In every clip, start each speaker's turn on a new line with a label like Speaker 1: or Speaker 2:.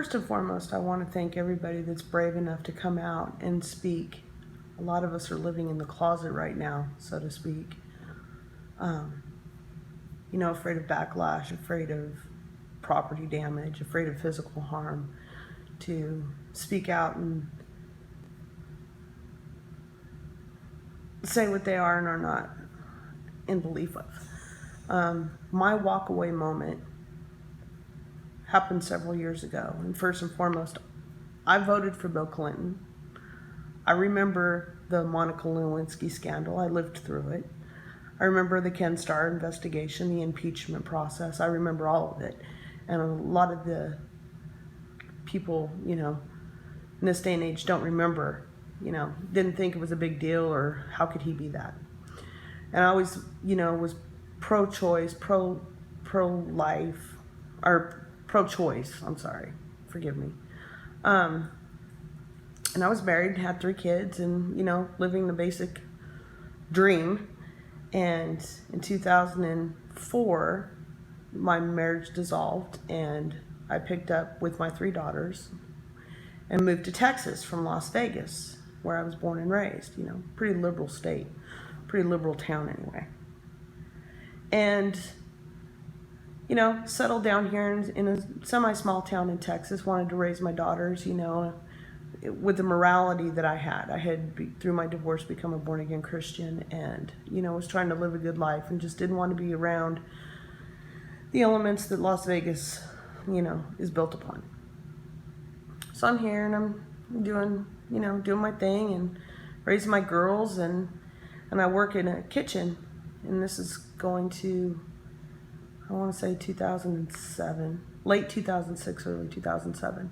Speaker 1: first and foremost, I want to thank everybody that's brave enough to come out and speak. A lot of us are living in the closet right now, so to speak. Afraid of backlash, afraid of property damage, afraid of physical harm, to speak out and say what they are and are not in belief of. My walk away moment happened several years ago. And first and foremost, I voted for Bill Clinton. I remember the Monica Lewinsky scandal. I lived through it. I remember the Ken Starr investigation, the impeachment process. I remember all of it. And a lot of the people, in this day and age don't remember, didn't think it was a big deal, or how could he be that? And I always, was pro-choice, pro-life, or pro-choice, I'm sorry, forgive me. And I was married, had 3 kids, and, living the basic dream. And in 2004, my marriage dissolved, and I picked up with my 3 daughters and moved to Texas from Las Vegas, where I was born and raised. Pretty liberal state, pretty liberal town anyway. And, settled down here in a semi-small town in Texas, wanted to raise my daughters, with the morality that I had. I had, through my divorce, become a born-again Christian, and, was trying to live a good life and just didn't want to be around the elements that Las Vegas, is built upon. So I'm here and I'm doing my thing and raising my girls, and I work in a kitchen, and this is going to, I want to say 2007, late 2006, early 2007.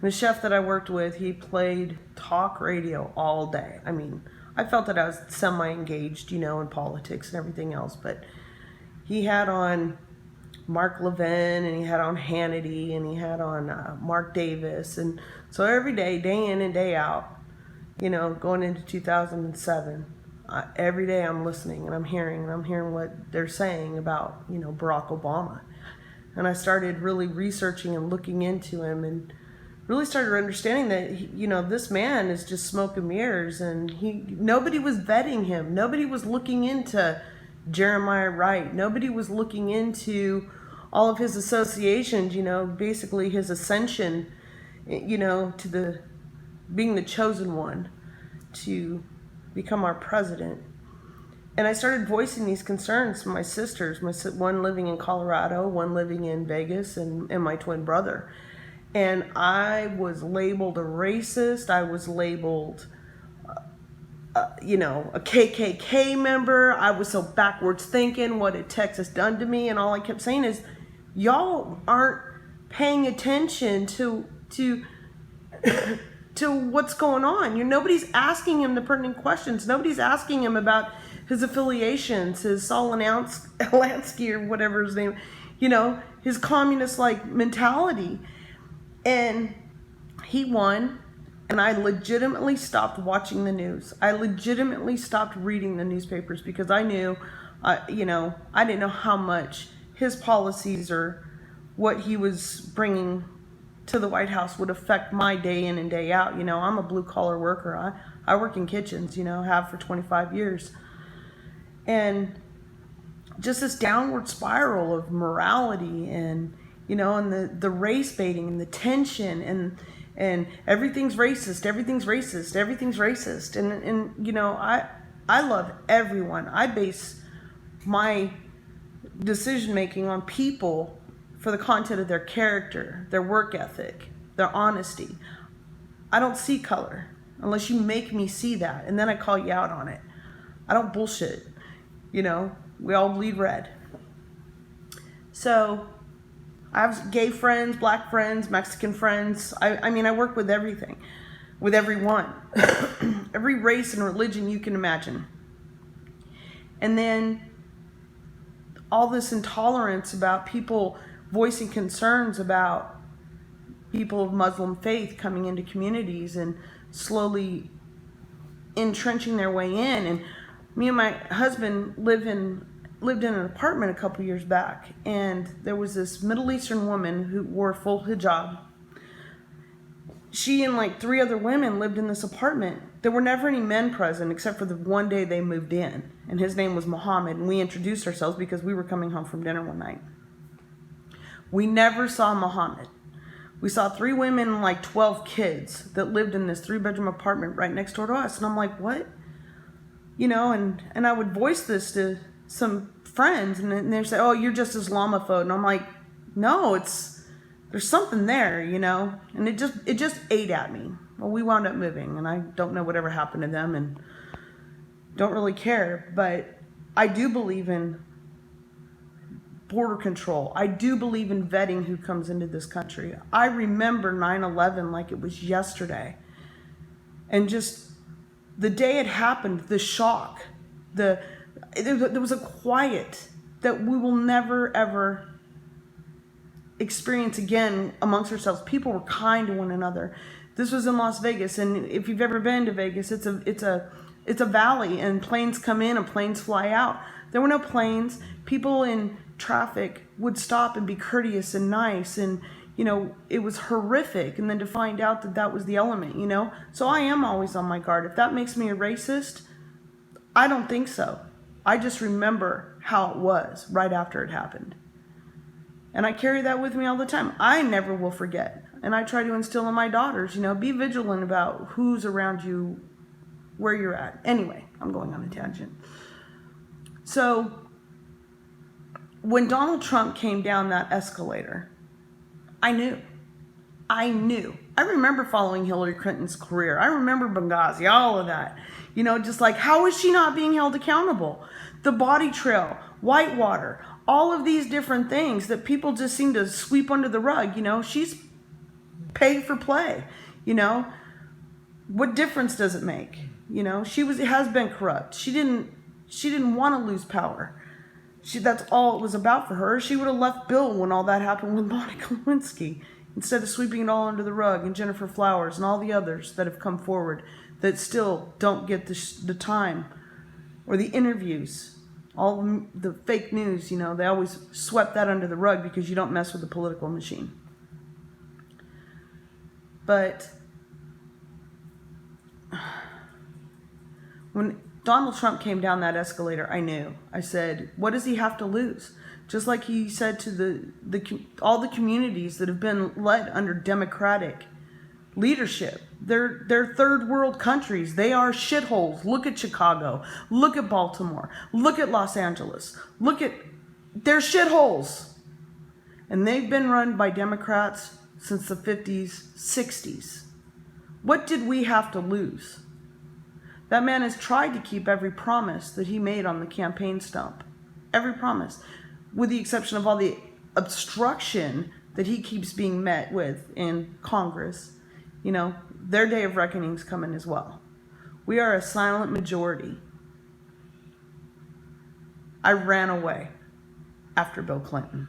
Speaker 1: The chef that I worked with, he played talk radio all day. I mean, I felt that I was semi-engaged, in politics and everything else, but he had on Mark Levin, and he had on Hannity, and he had on Mark Davis. And so every day, day in and day out, going into 2007, every day I'm listening and I'm hearing what they're saying about, Barack Obama. And I started really researching and looking into him, and really started understanding that this man is just smoke and mirrors, and nobody was vetting him. Nobody was looking into Jeremiah Wright. Nobody was looking into all of his associations, basically his ascension, to being the chosen one to become our president. And I started voicing these concerns to my sisters, one living in Colorado, one living in Vegas, and my twin brother. And I was labeled a racist. I was labeled, a KKK member. I was so backwards thinking. What had Texas done to me? And all I kept saying is, y'all aren't paying attention to what's going on. Nobody's asking him the pertinent questions. Nobody's asking him about his affiliations, his Saul Alansky or whatever his name, his communist-like mentality. And he won, and I legitimately stopped watching the news. I legitimately stopped reading the newspapers, because I knew, I didn't know how much his policies or what he was bringing to the White House would affect my day in and day out. I'm a blue-collar worker. I work in kitchens, have for 25 years. And just this downward spiral of morality and and the race baiting and the tension and everything's racist, everything's racist, everything's racist. And I love everyone. I base my decision making on people for the content of their character, their work ethic, their honesty. I don't see color unless you make me see that, and then I call you out on it. I don't bullshit. We all bleed red. So I have gay friends, black friends, Mexican friends. I work with everything, with everyone, every race and religion you can imagine. And then all this intolerance about people voicing concerns about people of Muslim faith coming into communities and slowly entrenching their way in. And me and my husband lived in an apartment a couple years back, and there was this Middle Eastern woman who wore full hijab, she and like 3 other women lived in this apartment. There were never any men present except for the one day they moved in. And his name was Muhammad. And we introduced ourselves because we were coming home from dinner one night. We never saw Muhammad. We saw 3 women and like 12 kids that lived in this 3-bedroom apartment right next door to us. And I'm like, what? You know, and I would voice this to some friends, and they'd say, oh, you're just Islamophobe. And I'm like, no, there's something there, you know? And it just ate at me. Well, we wound up moving, and I don't know whatever happened to them and don't really care. But I do believe in border control. I do believe in vetting who comes into this country. I remember 9/11 like it was yesterday. And just the day it happened, the shock, there was a quiet that we will never, ever experience again amongst ourselves. People were kind to one another. This was in Las Vegas, and if you've ever been to Vegas, it's a valley, and planes come in and planes fly out. There were no planes. People in traffic would stop and be courteous and nice, and you know, it was horrific. And then to find out that that was the element, you know. So I am always on my guard. If that makes me a racist, I don't think so. I just remember how it was right after it happened. And I carry that with me all the time. I never will forget. And I try to instill in my daughters, you know, be vigilant about who's around you, where you're at. Anyway, I'm going on a tangent. So when Donald Trump came down that escalator, I knew. I remember following Hillary Clinton's career. I remember Benghazi, all of that. You know, just like, how is she not being held accountable? The body trail, Whitewater, all of these different things that people just seem to sweep under the rug. You know, she's paid for play. You know, what difference does it make? You know, has been corrupt. She didn't want to lose power. That's all it was about for her. She would have left Bill when all that happened with Monica Lewinsky, instead of sweeping it all under the rug, and Jennifer Flowers and all the others that have come forward that still don't get the time or the interviews, all the fake news. You know, they always swept that under the rug because you don't mess with the political machine. But when Donald Trump came down that escalator, I knew. I said, what does he have to lose? Just like he said to all the communities that have been led under Democratic leadership. They're third world countries. They are shitholes. Look at Chicago. Look at Baltimore. Look at Los Angeles. They're shitholes. And they've been run by Democrats since the 50s, 60s. What did we have to lose? That man has tried to keep every promise that he made on the campaign stump. Every promise. With the exception of all the obstruction that he keeps being met with in Congress. You know, their day of reckoning is coming as well. We are a silent majority. I ran away after Bill Clinton.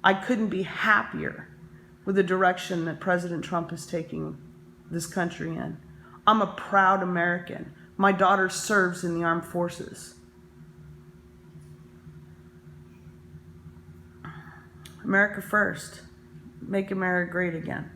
Speaker 1: I couldn't be happier with the direction that President Trump is taking this country in. I'm a proud American. My daughter serves in the armed forces. America first. Make America great again.